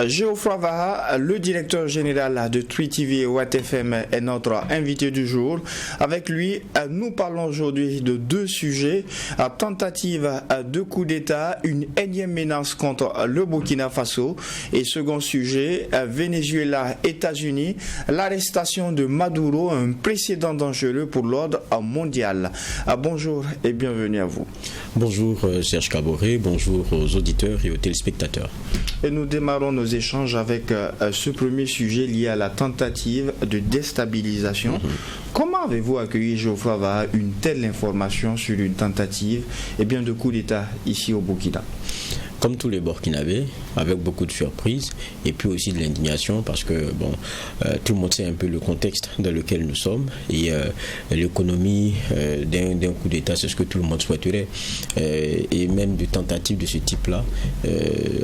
Geoffroy Vaha, le directeur général de Twi TV et Watt FM est notre invité du jour. Avec lui, nous parlons aujourd'hui de deux sujets. Tentative de coup d'État, une énième menace contre le Burkina Faso. Et second sujet, Venezuela, États-Unis, l'arrestation de Maduro, un précédent dangereux pour l'ordre mondial. Bonjour et bienvenue à vous. Bonjour Serge Caboret, bonjour aux auditeurs et aux téléspectateurs. Et nous démarrons nos échanges avec ce premier sujet lié à la tentative de déstabilisation. Comment avez-vous accueilli, Geoffroy Vaha, une telle information sur une tentative de coup d'État ici au Burkina? Comme tous les Burkinabés, avec beaucoup de surprise et puis aussi de l'indignation parce que tout le monde sait un peu le contexte dans lequel nous sommes et l'économie d'un coup d'État, c'est ce que tout le monde souhaiterait et même de tentatives de ce type-là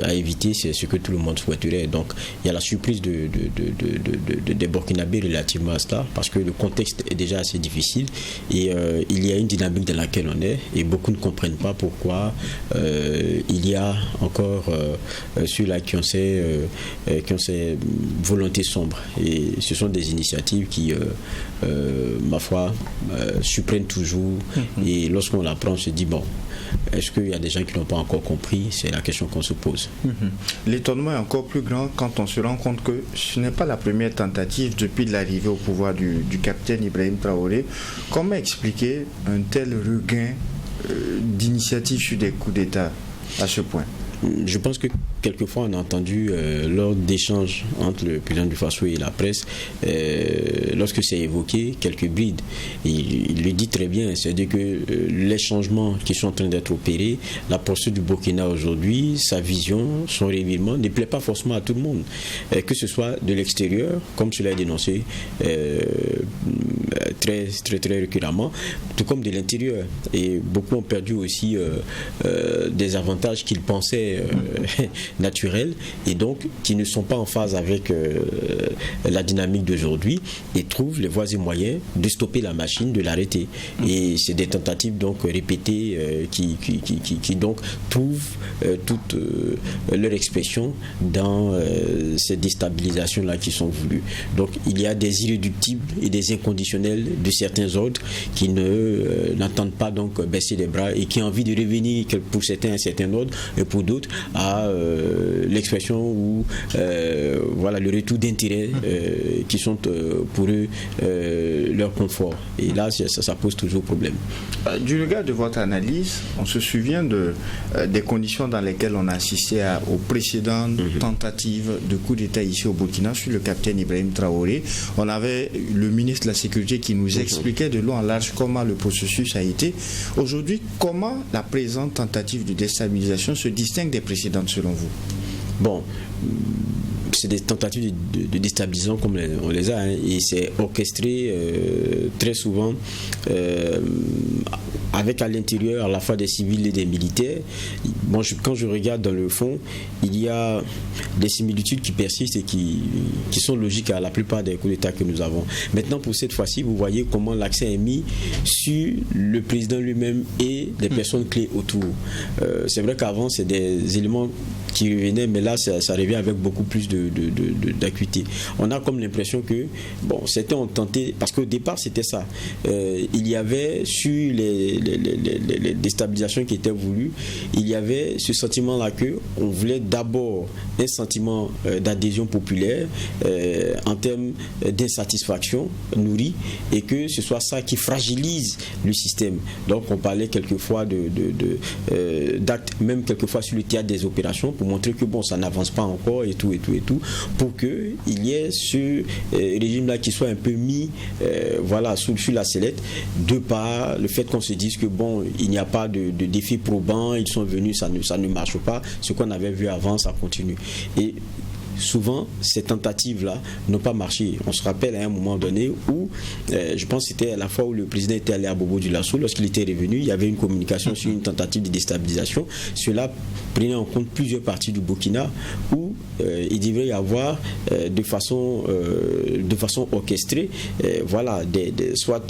à éviter, c'est ce que tout le monde souhaiterait. Donc il y a la surprise des Burkinabés relativement à cela parce que le contexte est déjà assez difficile et il y a une dynamique dans laquelle on est et beaucoup ne comprennent pas pourquoi il y a encore ceux-là qui ont ces volontés sombres et ce sont des initiatives qui ma foi surprennent toujours et lorsqu'on l'apprend on se dit est-ce qu'il y a des gens qui n'ont pas encore compris? C'est la question qu'on se pose. L'étonnement est encore plus grand quand on se rend compte que ce n'est pas la première tentative depuis l'arrivée au pouvoir du capitaine Ibrahim Traoré. Comment expliquer un tel regain d'initiatives sur des coups d'État à ce point? Je pense que quelquefois on a entendu lors d'échanges entre le président du Faso et la presse, lorsque c'est évoqué, quelques brides. Il le dit très bien, c'est-à-dire que les changements qui sont en train d'être opérés, la posture du Burkina aujourd'hui, sa vision, son réveillement ne plaît pas forcément à tout le monde. Que ce soit de l'extérieur, comme cela est dénoncé très récurremment, tout comme de l'intérieur. Et beaucoup ont perdu aussi des avantages qu'ils pensaient naturels et donc qui ne sont pas en phase avec la dynamique d'aujourd'hui et trouvent les voies et moyens de stopper la machine, de l'arrêter. Et c'est des tentatives donc répétées qui donc trouvent toute leur expression dans ces déstabilisations-là qui sont voulues. Donc il y a des irréductibles et des inconditionnels de certains ordres qui n'entendent pas donc baisser les bras et qui ont envie de revenir pour certains à un certain ordre et pour d'autres à l'expression ou le retour d'intérêt qui sont pour eux leur confort. Et là, ça pose toujours problème. Du regard de votre analyse, on se souvient des conditions dans lesquelles on a assisté aux précédentes tentatives de coup d'État ici au Burkina sur le capitaine Ibrahim Traoré. On avait le ministre de la Sécurité qui nous expliquait de long en large comment le processus a été. Aujourd'hui, comment la présente tentative de déstabilisation se distingue des précédentes selon vous? C'est des tentatives de déstabilisation comme on les a et c'est orchestré très souvent avec à l'intérieur à la fois des civils et des militaires. Quand je regarde dans le fond, il y a des similitudes qui persistent et qui sont logiques à la plupart des coups d'État que nous avons. Maintenant, pour cette fois-ci, vous voyez comment l'accent est mis sur le président lui-même et les personnes clés autour. C'est vrai qu'avant, c'est des éléments qui revenaient, mais là, ça revient avec beaucoup plus d'acuité. On a comme l'impression que, certains ont tenté, parce qu'au départ, c'était ça. Il y avait sur les déstabilisations qui étaient voulues, il y avait ce sentiment-là qu'on voulait d'abord un sentiment d'adhésion populaire en termes d'insatisfaction nourrie et que ce soit ça qui fragilise le système. Donc on parlait quelquefois d'actes, même quelquefois sur le théâtre des opérations pour montrer que ça n'avance pas encore et tout, pour qu'il y ait ce régime-là qui soit un peu mis sur la sellette de par le fait qu'on se dise que il n'y a pas de défi probant, ils sont venus, ça ne marche pas, ce qu'on avait vu avant, ça continue. Et souvent, ces tentatives-là n'ont pas marché. On se rappelle à un moment donné où, je pense que c'était à la fois où le président était allé à Bobo-Dioulasso, lorsqu'il était revenu, il y avait une communication sur une tentative de déstabilisation. Cela prenait en compte plusieurs parties du Burkina où il devrait y avoir de façon orchestrée, voilà, soit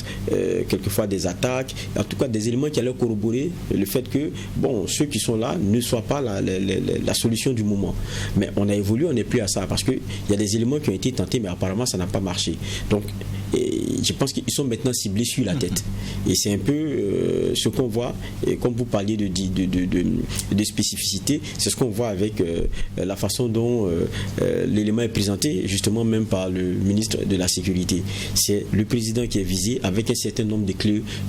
quelquefois des attaques, en tout cas des éléments qui allaient corroborer le fait que ceux qui sont là ne soient pas la solution du moment. Mais on a évolué, on n'est plus à ça, parce qu'il y a des éléments qui ont été tentés, mais apparemment ça n'a pas marché. Donc je pense qu'ils sont maintenant ciblés sur la tête. Et c'est un peu ce qu'on voit, et comme vous parliez de spécificité, c'est ce qu'on voit avec la façon dont l'élément est présenté, justement même par le ministre de la Sécurité. C'est le président qui est visé avec un certain nombre de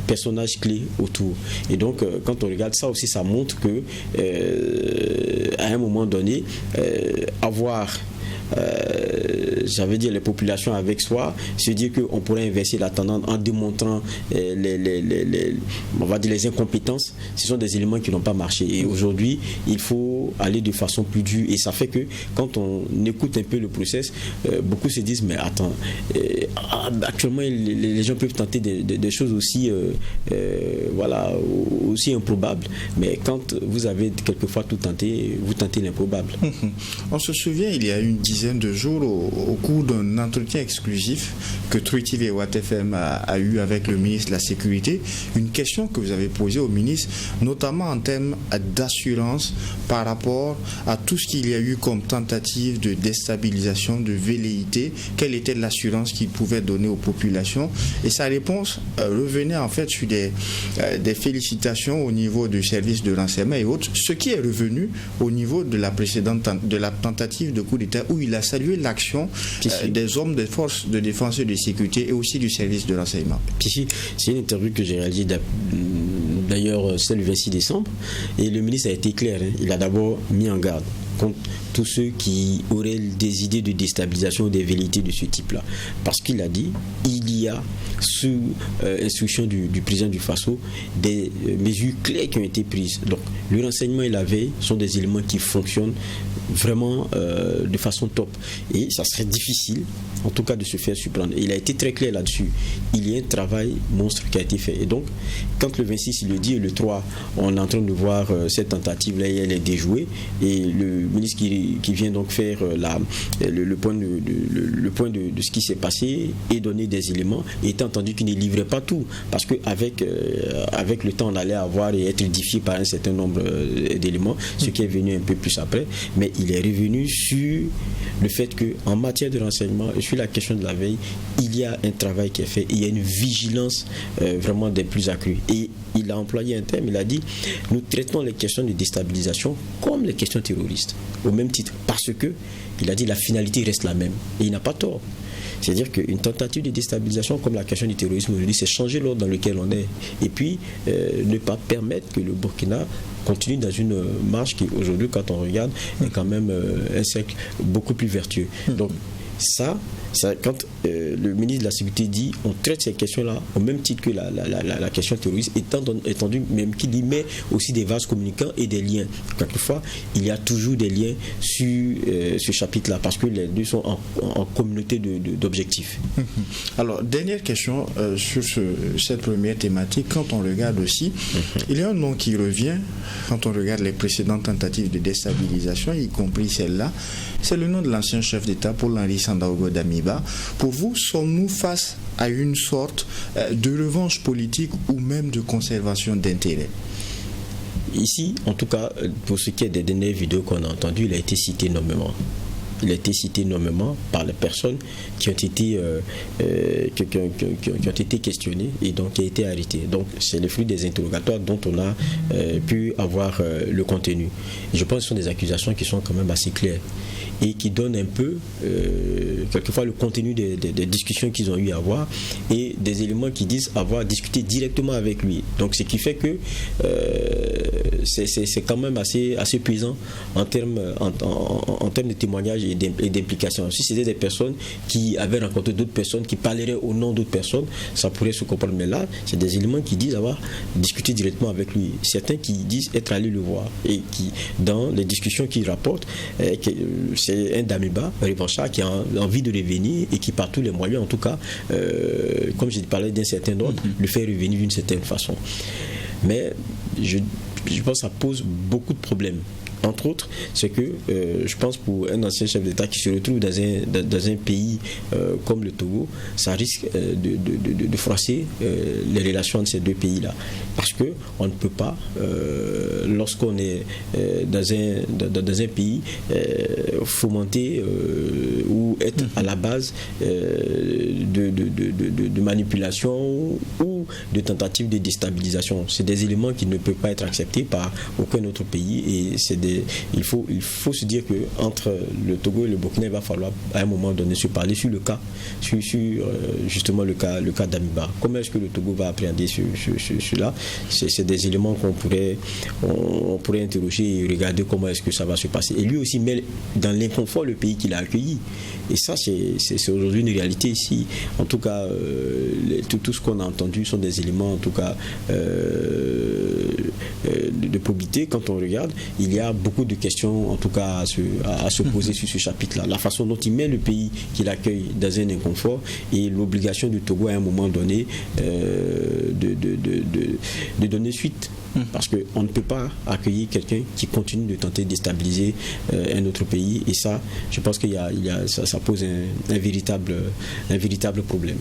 personnages clés autour. Et donc, quand on regarde ça aussi, ça montre que à un moment donné, avoir j'avais dit les populations avec soi, se dire qu'on pourrait inverser la tendance en démontrant on va dire les incompétences, ce sont des éléments qui n'ont pas marché. Et aujourd'hui, il faut aller de façon plus dure. Et ça fait que quand on écoute un peu le process, beaucoup se disent mais attends, actuellement les gens peuvent tenter des choses aussi voilà, aussi improbables. Mais quand vous avez quelquefois tout tenté, vous tentez l'improbable. On se souvient, il y a une dizaine de jours, au cours d'un entretien exclusif que True TV et Watt FM a eu avec le ministre de la Sécurité, une question que vous avez posée au ministre, notamment en termes d'assurance par rapport à tout ce qu'il y a eu comme tentative de déstabilisation, de velléité, quelle était l'assurance qu'il pouvait donner aux populations. Et sa réponse revenait en fait sur des félicitations au niveau du service de renseignement et autres, ce qui est revenu au niveau de la précédente tentative de coup d'État où il a salué l'action des hommes des forces de défense et de sécurité et aussi du service de renseignement. C'est une interview que j'ai réalisée d'ailleurs, c'est le 26 décembre, et le ministre a été clair. Il a d'abord mis en garde contre tous ceux qui auraient des idées de déstabilisation ou des velléités de ce type-là. Parce qu'il a dit, il y a sous instruction du président du Faso des mesures claires qui ont été prises. Donc le renseignement et la veille sont des éléments qui fonctionnent vraiment de façon top. Et ça serait difficile, en tout cas, de se faire surprendre. Et il a été très clair là-dessus. Il y a un travail monstre qui a été fait. Et donc, quand le 26, il le dit, et le 3, on est en train de voir cette tentative-là, elle est déjouée. Et le ministre qui vient donc faire le point de ce qui s'est passé et donner des éléments, et étant entendu qu'il ne livrait pas tout. Parce qu'avec le temps, on allait avoir et être édifié par un certain nombre d'éléments, ce qui est venu un peu plus après. Mais il est revenu sur le fait qu'en matière de renseignement et sur la question de la veille, il y a un travail qui est fait, il y a une vigilance vraiment des plus accrues. Et il a employé un terme, il a dit, nous traitons les questions de déstabilisation comme les questions terroristes, au même titre, parce que, il a dit, la finalité reste la même. Et il n'a pas tort. C'est-à-dire qu'une tentative de déstabilisation comme la question du terrorisme aujourd'hui, c'est changer l'ordre dans lequel on est. Et puis, ne pas permettre que le Burkina continue dans une marche qui, aujourd'hui, quand on regarde, est quand même un cercle beaucoup plus vertueux. Donc, ça quand le ministre de la Sécurité dit on traite ces questions-là au même titre que la question terroriste, étant entendu même qu'il y met aussi des vases communicants et des liens. Quelquefois, il y a toujours des liens sur ce chapitre-là, parce que les deux sont en communauté d'objectifs. Alors, dernière question sur cette première thématique. Quand on regarde aussi, il y a un nom qui revient quand on regarde les précédentes tentatives de déstabilisation, y compris celle-là, c'est le nom de l'ancien chef d'État, Paul-Henri Sandaogo Damiba. Pour vous, sommes-nous face à une sorte de revanche politique ou même de conservation d'intérêt? Ici, en tout cas, pour ce qui est des dernières vidéos qu'on a entendues, il a été cité nommément. Il a été cité nommément par les personnes qui ont été questionnées et donc qui ont été arrêtées. Donc c'est le fruit des interrogatoires dont on a pu avoir le contenu. Et je pense que ce sont des accusations qui sont quand même assez claires et qui donnent un peu quelquefois le contenu des discussions qu'ils ont eu à avoir et des éléments qui disent avoir discuté directement avec lui. Donc ce qui fait que c'est quand même assez puissant en termes de témoignages et d'implication. Si c'était des personnes qui avaient rencontré d'autres personnes, qui parleraient au nom d'autres personnes, ça pourrait se comprendre. Mais là, c'est des éléments qui disent avoir discuté directement avec lui. Certains qui disent être allés le voir et qui, dans les discussions qu'ils rapportent, c'est un Damiba, un revanchard qui a envie de revenir et qui, par tous les moyens, en tout cas, comme j'ai parlé d'un certain ordre, le fait revenir d'une certaine façon. Mais je pense que ça pose beaucoup de problèmes entre autres, c'est que je pense pour un ancien chef d'État qui se retrouve dans un pays comme le Togo, ça risque de froisser les relations entre ces deux pays-là. Parce qu'on ne peut pas, lorsqu'on est dans un pays, fomenter ou être à la base de manipulation ou de tentatives de déstabilisation. C'est des éléments qui ne peuvent pas être acceptés par aucun autre pays, et il faut se dire qu'entre le Togo et le Burkina, il va falloir à un moment donné se parler sur le cas, sur justement le cas d'Amiba. Comment est-ce que le Togo va appréhender cela? C'est des éléments qu'on pourrait interroger et regarder comment est-ce que ça va se passer. Et lui aussi met dans l'inconfort le pays qu'il a accueilli. Et ça, c'est aujourd'hui une réalité ici. En tout cas, tout ce qu'on a entendu sont des éléments, en tout cas, de probité. Quand on regarde, il y a beaucoup de questions, en tout cas, à se poser sur ce chapitre-là. La façon dont il met le pays qu'il accueille dans un inconfort, et l'obligation du Togo à un moment donné de donner suite. Parce qu'on ne peut pas accueillir quelqu'un qui continue de tenter de déstabiliser un autre pays, et ça, je pense que ça pose un véritable problème.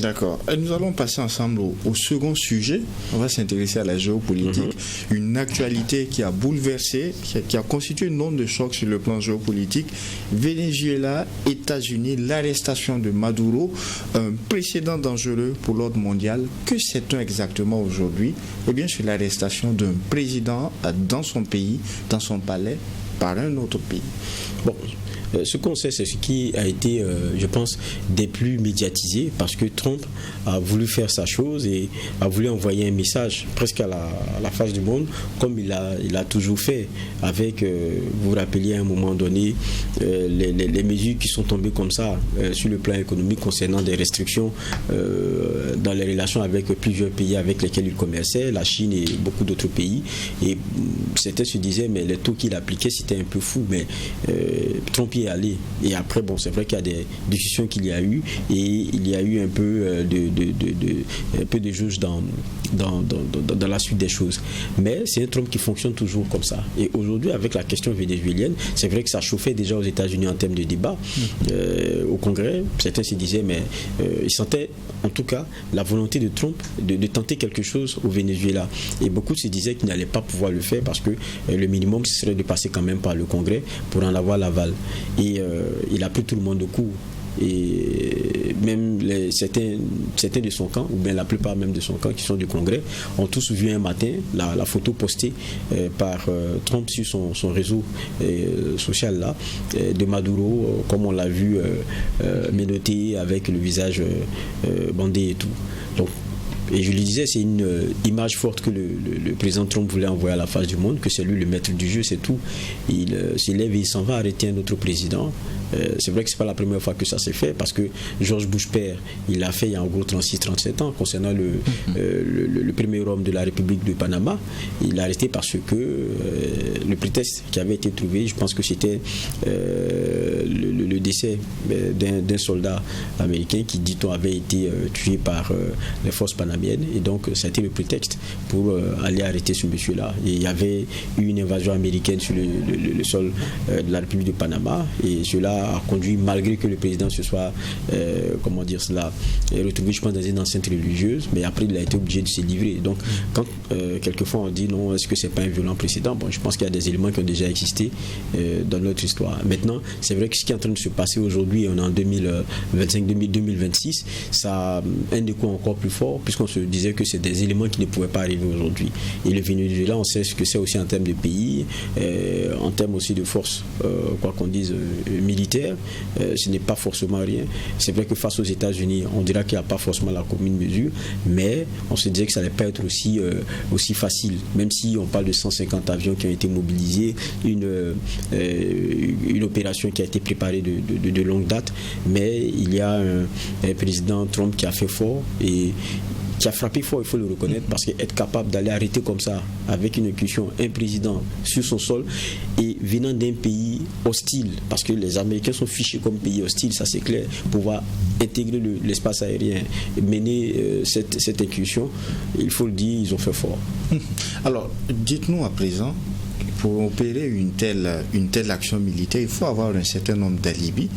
D'accord. Et nous allons passer ensemble au second sujet. On va s'intéresser à la géopolitique. Une actualité qui a bouleversé, qui a constitué une onde de choc sur le plan géopolitique. Venezuela, États-Unis, l'arrestation de Maduro, un précédent dangereux pour l'ordre mondial. Que sait-on exactement aujourd'hui? Eh bien, sur l'arrestation d'un président dans son pays, dans son palais, par un autre pays. Bon, ce qu'on sait, c'est ce qui a été, je pense, des plus médiatisés, parce que Trump a voulu faire sa chose et a voulu envoyer un message presque à la face du monde, comme il a toujours fait, avec, vous vous rappeliez à un moment donné, les mesures qui sont tombées comme ça sur le plan économique concernant des restrictions dans les relations avec plusieurs pays avec lesquels il commerçait, la Chine et beaucoup d'autres pays. Et certains se disaient, mais les taux qu'il appliquait, c'était un peu fou, mais Trump y est allé. Et après, bon, c'est vrai qu'il y a des discussions qu'il y a eu, et il y a eu un peu de jauge dans la suite des choses. Mais c'est un Trump qui fonctionne toujours comme ça. Et aujourd'hui, avec la question vénézuélienne, c'est vrai que ça chauffait déjà aux États-Unis en termes de débat. Au Congrès, certains se disaient, mais ils sentaient en tout cas la volonté de Trump de tenter quelque chose au Venezuela. Et beaucoup se disaient qu'il n'allait pas pouvoir le faire parce que le minimum, ce serait de passer quand même par le Congrès pour en avoir l'aval. Et il a pris tout le monde de court. Et même certains de son camp, ou bien la plupart même de son camp qui sont du Congrès, ont tous vu un matin la photo postée par Trump sur son réseau social là, de Maduro, comme on l'a vu menotté avec le visage bandé et tout. Donc, et je lui disais, c'est une image forte que le président Trump voulait envoyer à la face du monde, que c'est lui le maître du jeu, c'est tout. Il s'élève et il s'en va arrêter un autre président. C'est vrai que ce n'est pas la première fois que ça s'est fait, parce que George Bush père, il l'a fait il y a en gros 36-37 ans, concernant le premier homme de la République de Panama. Il l'a arrêté parce que le prétexte qui avait été trouvé, je pense que c'était le décès d'un soldat américain qui, dit-on, avait été tué par les forces panamiennes, et donc ça a été le prétexte pour aller arrêter ce monsieur-là. Et il y avait eu une invasion américaine sur le sol de la République de Panama, et cela a conduit, malgré que le président se soit retrouvé, je pense, dans une enceinte religieuse, mais après il a été obligé de se livrer. Donc quand quelquefois on dit non, est-ce que c'est pas un violent précédent, bon, je pense qu'il y a des éléments qui ont déjà existé dans notre histoire. Maintenant, c'est vrai que ce qui est en train de se passer aujourd'hui, on est en 2025-2026, ça a un écho encore plus fort, puisqu'on se disait que c'est des éléments qui ne pouvaient pas arriver aujourd'hui. Et le Venezuela, on sait ce que c'est aussi en termes de pays, en termes aussi de force, quoi qu'on dise, militaire. Ce n'est pas forcément rien. C'est vrai que face aux États-Unis, on dira qu'il n'y a pas forcément la commune mesure, mais on se disait que ça n'allait pas être aussi facile, même si on parle de 150 avions qui ont été mobilisés, une opération qui a été préparée de longue date, mais il y a un président Trump qui a fait fort et qui a frappé fort, il faut le reconnaître, parce qu'être capable d'aller arrêter comme ça, avec une incursion, un président sur son sol, et venant d'un pays hostile, parce que les Américains sont fichés comme pays hostile, ça c'est clair, pouvoir intégrer l'espace aérien, mener cette incursion, il faut le dire, ils ont fait fort. Alors, dites-nous à présent, pour opérer une telle action militaire, il faut avoir un certain nombre d'alibis.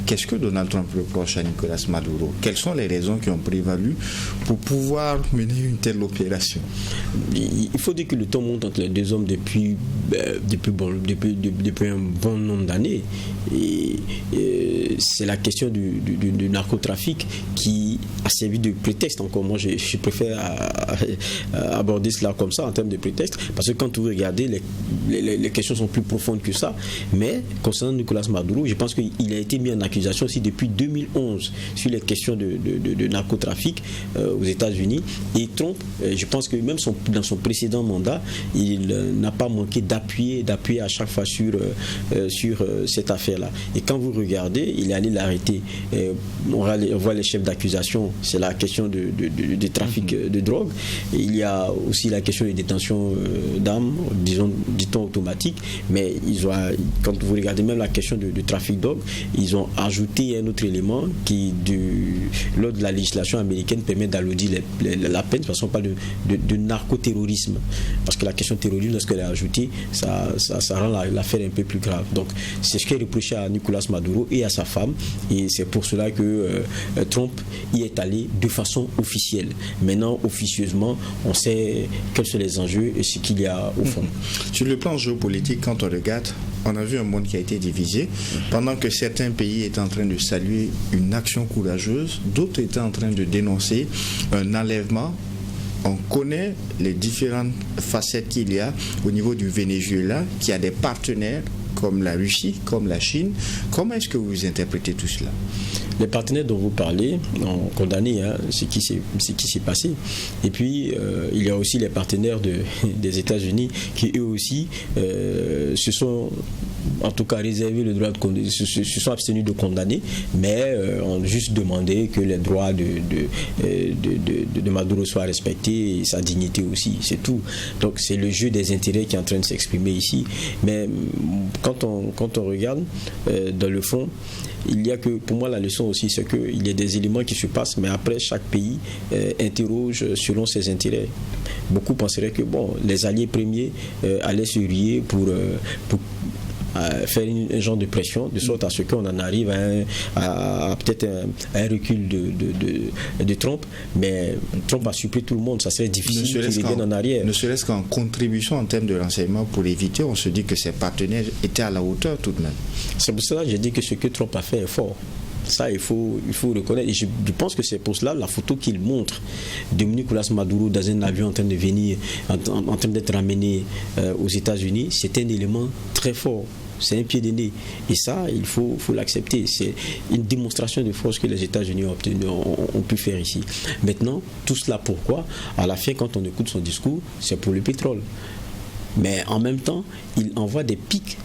Qu'est-ce que Donald Trump reproche à Nicolas Maduro? Quelles sont les raisons qui ont prévalu pour pouvoir mener une telle opération? Il faut dire que le temps monte entre les deux hommes depuis un bon nombre d'années. Et c'est la question du narcotrafic qui a servi de prétexte. Encore moi, je préfère aborder cela comme ça en termes de prétexte, parce que quand vous regardez, les questions sont plus profondes que ça. Mais concernant Nicolas Maduro, je pense qu'il a été mis en accusation aussi depuis 2011 sur les questions de narcotrafic aux États-Unis. Et Trump, je pense que même dans son précédent mandat, il n'a pas manqué d'appuyer à chaque fois sur cette affaire-là. Et quand vous regardez, il est allé l'arrêter. On voit les chefs d'accusation, c'est la question de trafic de drogue. Et il y a aussi la question de détention d'armes, dit-on automatique. Mais quand vous regardez même la question de trafic de drogue, ils ont ajouté un autre élément qui, lors de la législation américaine, permet d'alourdir la peine. De toute façon, on parle de narcoterrorisme. Parce que la question terrorisme, lorsqu'elle est ajoutée, ça rend l'affaire un peu plus grave. Donc, c'est ce qui est reproché à Nicolas Maduro et à sa femme. Et c'est pour cela que Trump y est allé de façon officielle. Maintenant, officieusement, on sait quels sont les enjeux et ce qu'il y a au fond. Sur le plan géopolitique, quand on regarde, on a vu un monde qui a été divisé. Pendant que certains pays étaient en train de saluer une action courageuse, d'autres étaient en train de dénoncer un enlèvement. On connaît les différentes facettes qu'il y a au niveau du Venezuela, qui a des partenaires comme la Russie, comme la Chine. Comment est-ce que vous interprétez tout cela? Les partenaires dont vous parlez ont condamné ce qui s'est passé. Et puis, il y a aussi les partenaires des États-Unis qui, eux aussi, se sont en tout cas réservé le droit de se sont abstenus de condamner, mais ont juste demandé que les droits de Maduro soient respectés et sa dignité aussi, c'est tout. Donc c'est le jeu des intérêts qui est en train de s'exprimer ici. Mais quand on regarde dans le fond, il y a que, pour moi, la leçon aussi, c'est qu'il y a des éléments qui se passent, mais après, chaque pays interroge selon ses intérêts. Beaucoup penseraient que, les alliés premiers allaient se rier pour faire un genre de pression, de sorte à ce qu'on en arrive à peut-être un recul de Trump, mais Trump a surpris tout le monde, ça serait difficile qu'il revienne en arrière. Ne serait-ce qu'en contribution en termes de renseignement pour éviter, on se dit que ses partenaires étaient à la hauteur tout de même. C'est pour cela que j'ai dit que ce que Trump a fait est fort. Ça, il faut reconnaître. Et je pense que c'est pour cela la photo qu'il montre de Nicolas Maduro dans un avion en train de venir, en train d'être ramené aux États-Unis, c'est un élément très fort. C'est un pied de nez. Et ça, il faut l'accepter. C'est une démonstration de force que les États-Unis ont pu faire ici. Maintenant, tout cela pourquoi? À la fin, quand on écoute son discours, c'est pour le pétrole. Mais en même temps, il envoie des pics.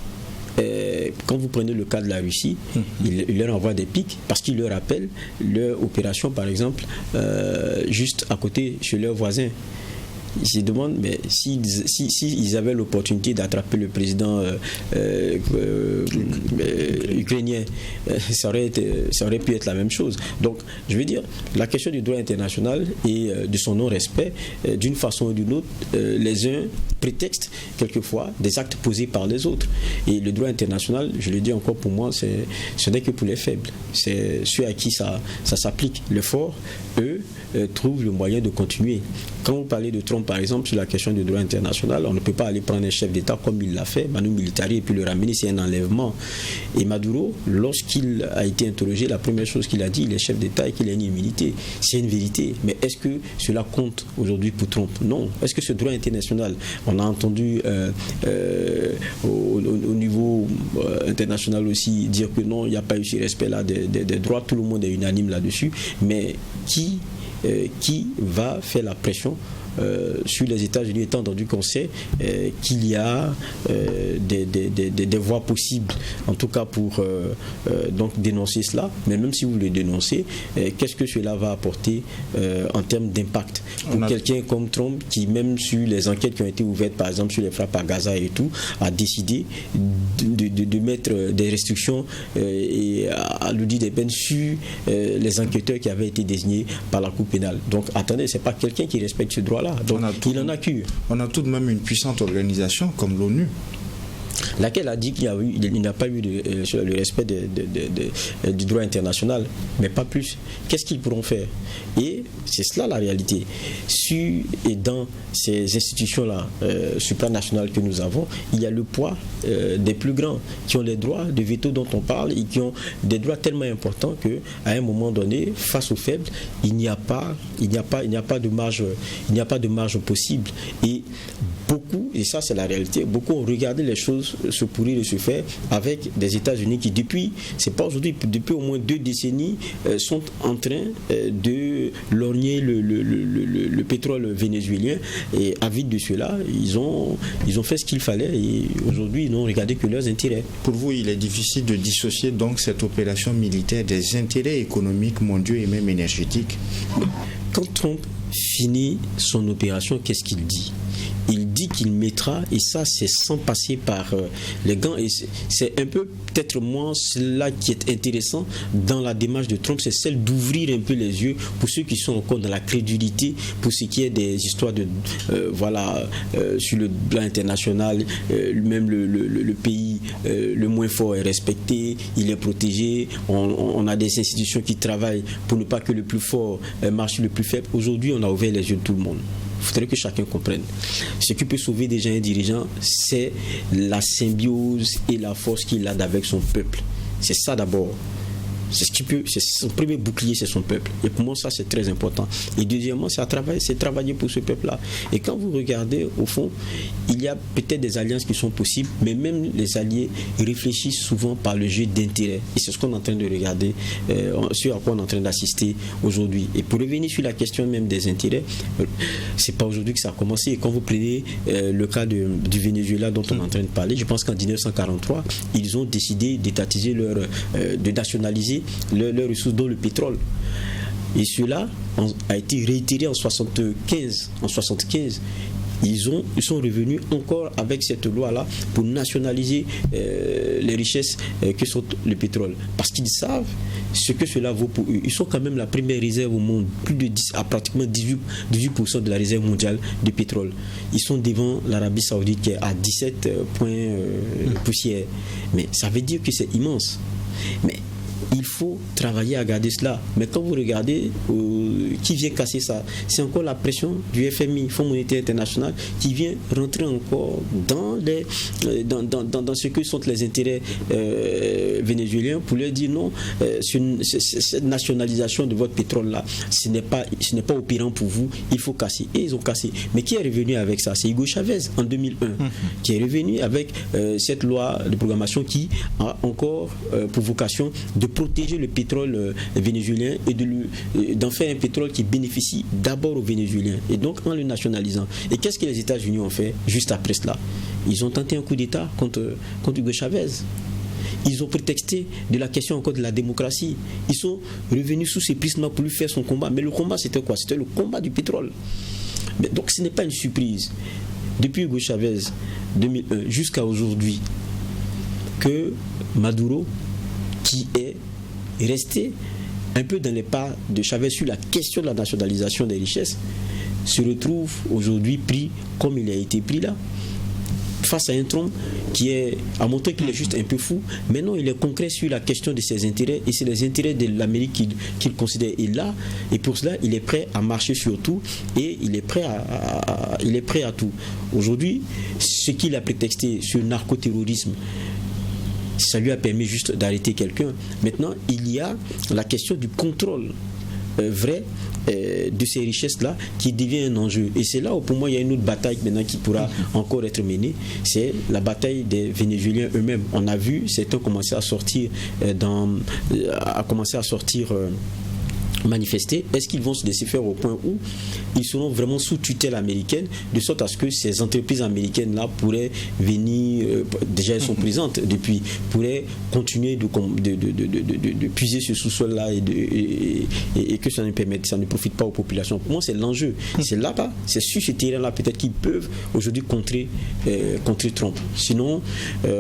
Quand vous prenez le cas de la Russie, il leur envoie des pics parce qu'il leur rappelle leur opération, par exemple, juste à côté, chez leurs voisins. Ils se demandent, mais s'ils avaient l'opportunité d'attraper le président ukrainien, ça aurait pu être la même chose. Donc, je veux dire, la question du droit international et de son non-respect, d'une façon ou d'une autre, les uns prétextent quelquefois des actes posés par les autres. Et le droit international, je le dis encore pour moi, ce n'est que pour les faibles. C'est ceux à qui ça s'applique. Les forts, eux, trouvent le moyen de continuer. Quand vous parlez de Trump, par exemple, sur la question du droit international, on ne peut pas aller prendre un chef d'État comme il l'a fait, Manu Militari, et puis le ramener, c'est un enlèvement. Et Maduro, lorsqu'il a été interrogé, la première chose qu'il a dit, il est chef d'État et qu'il a une immunité. C'est une vérité. Mais est-ce que cela compte aujourd'hui pour Trump? Non. Est-ce que ce droit international, on a entendu au niveau international aussi dire que non, il n'y a pas eu ce respect-là des droits, tout le monde est unanime là-dessus, mais qui va faire la pression sur les États-Unis, étant entendu qu'on sait qu'il y a des voies possibles, en tout cas pour donc dénoncer cela. Mais même si vous le dénoncez, qu'est-ce que cela va apporter en termes d'impact pour quelqu'un comme Trump, qui même sur les enquêtes qui ont été ouvertes, par exemple sur les frappes à Gaza et tout, a décidé de mettre des restrictions et à alourdir des peines sur les enquêteurs qui avaient été désignés par la Cour pénale. Donc attendez, c'est pas quelqu'un qui respecte ce droit-là. Voilà, donc il en a cure. On a tout de même une puissante organisation comme l'ONU, laquelle a dit qu'il n'y a pas eu le respect du droit international, mais pas plus. Qu'est-ce qu'ils pourront faire? Et c'est cela la réalité. Et dans ces institutions-là supranationales que nous avons, il y a le poids des plus grands qui ont les droits de veto dont on parle et qui ont des droits tellement importants qu'à un moment donné, face aux faibles, il n'y a pas de marge possible. Et beaucoup, et ça c'est la réalité, beaucoup ont regardé les choses se pourrir et se faire avec des États-Unis qui depuis au moins 2 décennies sont en train de lorgner le pétrole vénézuélien, et avides de cela, ils ont fait ce qu'il fallait, et aujourd'hui ils n'ont regardé que leurs intérêts. Pour vous, il est difficile de dissocier donc cette opération militaire des intérêts économiques mondiaux et même énergétiques? Quand Trump finit son opération, qu'est-ce qu'il dit? Il dit qu'il mettra, et ça c'est sans passer par les gants, et c'est un peu peut-être moins cela qui est intéressant dans la démarche de Trump, c'est celle d'ouvrir un peu les yeux pour ceux qui sont encore dans la crédulité, pour ce qui est des histoires de sur le plan international, même le pays le moins fort est respecté, il est protégé, on a des institutions qui travaillent pour ne pas que le plus fort marche sur le plus faible. Aujourd'hui on a ouvert les yeux de tout le monde. Il faudrait que chacun comprenne. Ce qui peut sauver déjà un dirigeant, c'est la symbiose et la force qu'il a avec son peuple. C'est ça d'abord. C'est son premier bouclier, c'est son peuple. Et pour moi, ça, c'est très important. Et deuxièmement, c'est travailler pour ce peuple-là. Et quand vous regardez, au fond, il y a peut-être des alliances qui sont possibles, mais même les alliés réfléchissent souvent par le jeu d'intérêt. Et c'est ce qu'on est en train de regarder, sur à quoi on est en train d'assister aujourd'hui. Et pour revenir sur la question même des intérêts, c'est pas aujourd'hui que ça a commencé. Et quand vous prenez le cas du Venezuela dont on est en train de parler, je pense qu'en 1943, ils ont décidé d'étatiser de nationaliser leurs ressources, dont le pétrole. Et cela a été réitéré en 75. En 75, ils sont revenus encore avec cette loi-là pour nationaliser les richesses que sont le pétrole. Parce qu'ils savent ce que cela vaut pour eux. Ils sont quand même la première réserve au monde, plus de 10 à pratiquement 18% de la réserve mondiale de pétrole. Ils sont devant l'Arabie Saoudite qui est à 17 points poussière. Mais ça veut dire que c'est immense. Mais il faut travailler à garder cela. Mais quand vous regardez qui vient casser ça, c'est encore la pression du FMI, Fonds monétaire international, qui vient rentrer encore dans ce que sont les intérêts vénézuéliens pour leur dire non, cette nationalisation de votre pétrole-là, ce n'est pas opérant pour vous, il faut casser. Et ils ont cassé. Mais qui est revenu avec ça? C'est Hugo Chavez en 2001, qui est revenu avec cette loi de programmation qui a encore pour vocation de protéger le pétrole vénézuélien et d'en faire un pétrole qui bénéficie d'abord aux Vénézuéliens, et donc en le nationalisant. Et qu'est-ce que les États-Unis ont fait juste après cela? Ils ont tenté un coup d'État contre Hugo Chavez. Ils ont prétexté de la question encore de la démocratie. Ils sont revenus sous ces prismes pour lui faire son combat. Mais le combat, c'était quoi? C'était le combat du pétrole. Mais donc ce n'est pas une surprise. Depuis Hugo Chavez 2001 jusqu'à aujourd'hui, que Maduro, qui est resté un peu dans les pas de Chavez sur la question de la nationalisation des richesses, se retrouve aujourd'hui pris comme il a été pris là, face à un Trump qui a montré qu'il est juste un peu fou, mais non, il est concret sur la question de ses intérêts, et c'est les intérêts de l'Amérique qu'il considère. Et pour cela, il est prêt à marcher sur tout, et il est prêt à tout. Aujourd'hui, ce qu'il a prétexté sur le narcoterrorisme, ça lui a permis juste d'arrêter quelqu'un. Maintenant, il y a la question du contrôle vrai de ces richesses-là qui devient un enjeu. Et c'est là où, pour moi, il y a une autre bataille maintenant qui pourra encore être menée. C'est la bataille des Vénézuéliens eux-mêmes. On a vu certains commencer à sortir manifester. Est-ce qu'ils vont se laisser faire au point où ils seront vraiment sous tutelle américaine, de sorte à ce que ces entreprises américaines-là pourraient venir, déjà elles sont présentes depuis, pourraient continuer de puiser ce sous-sol-là et que ça ne profite pas aux populations. Pour moi, c'est l'enjeu. C'est là-bas, c'est sur ce terrain-là peut-être qu'ils peuvent aujourd'hui contrer Trump. Sinon,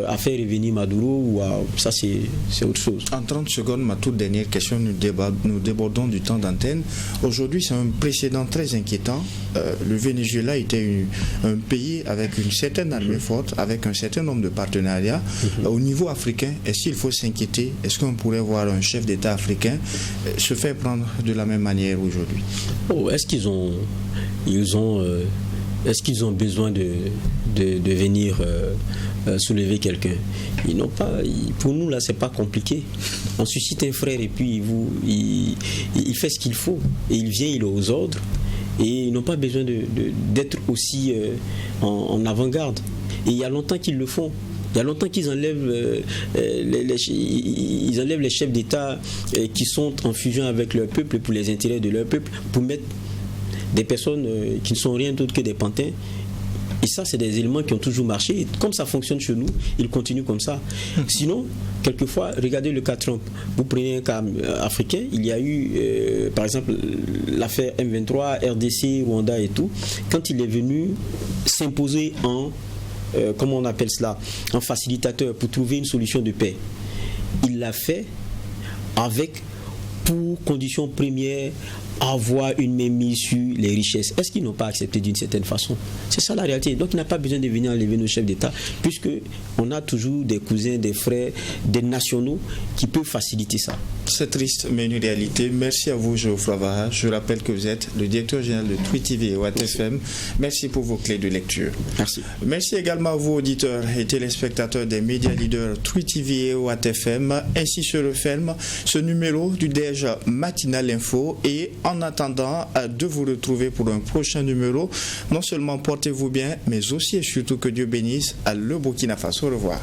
à faire revenir Maduro, ça c'est autre chose. En 30 secondes, ma toute dernière question, nous débordons du temps d'antenne. Aujourd'hui, c'est un précédent très inquiétant. Le Venezuela était un pays avec une certaine armée forte, avec un certain nombre de partenariats. Au niveau africain, est-ce qu'il faut s'inquiéter? Est-ce qu'on pourrait voir un chef d'État africain se faire prendre de la même manière aujourd'hui? Est-ce qu'ils ont besoin de venir soulever quelqu'un? Ils n'ont pas. Pour nous là, c'est pas compliqué. On suscite un frère et puis il fait ce qu'il faut et il vient, il est aux ordres et ils n'ont pas besoin d'être aussi en avant-garde. Et il y a longtemps qu'ils le font. Il y a longtemps qu'ils enlèvent les chefs d'État qui sont en fusion avec leur peuple pour les intérêts de leur peuple, pour mettre des personnes qui ne sont rien d'autre que des pantins. Et ça, c'est des éléments qui ont toujours marché. Et comme ça fonctionne chez nous, ils continuent comme ça. Sinon, quelquefois, regardez le cas Trump. Vous prenez un cas africain, il y a eu, par exemple, l'affaire M23, RDC, Rwanda et tout. Quand il est venu s'imposer comment on appelle cela, en facilitateur pour trouver une solution de paix, il l'a fait avec, pour condition première, avoir une mainmise sur les richesses. Est-ce qu'ils n'ont pas accepté d'une certaine façon? C'est ça la réalité. Donc il n'a pas besoin de venir enlever nos chefs d'État, puisque on a toujours des cousins, des frères, des nationaux qui peuvent faciliter ça. C'est triste, mais une réalité. Merci à vous, Geoffroy Vara. Je rappelle que vous êtes le directeur général de Tweet TV et Watt FM. Merci pour vos clés de lecture. Merci. Merci également à vous, auditeurs et téléspectateurs des médias leaders Tweet TV et Watt FM. Ainsi se referme ce numéro du DEJ Matinal Info. Et en attendant de vous retrouver pour un prochain numéro, non seulement portez-vous bien, mais aussi et surtout que Dieu bénisse le Burkina Faso. Au revoir.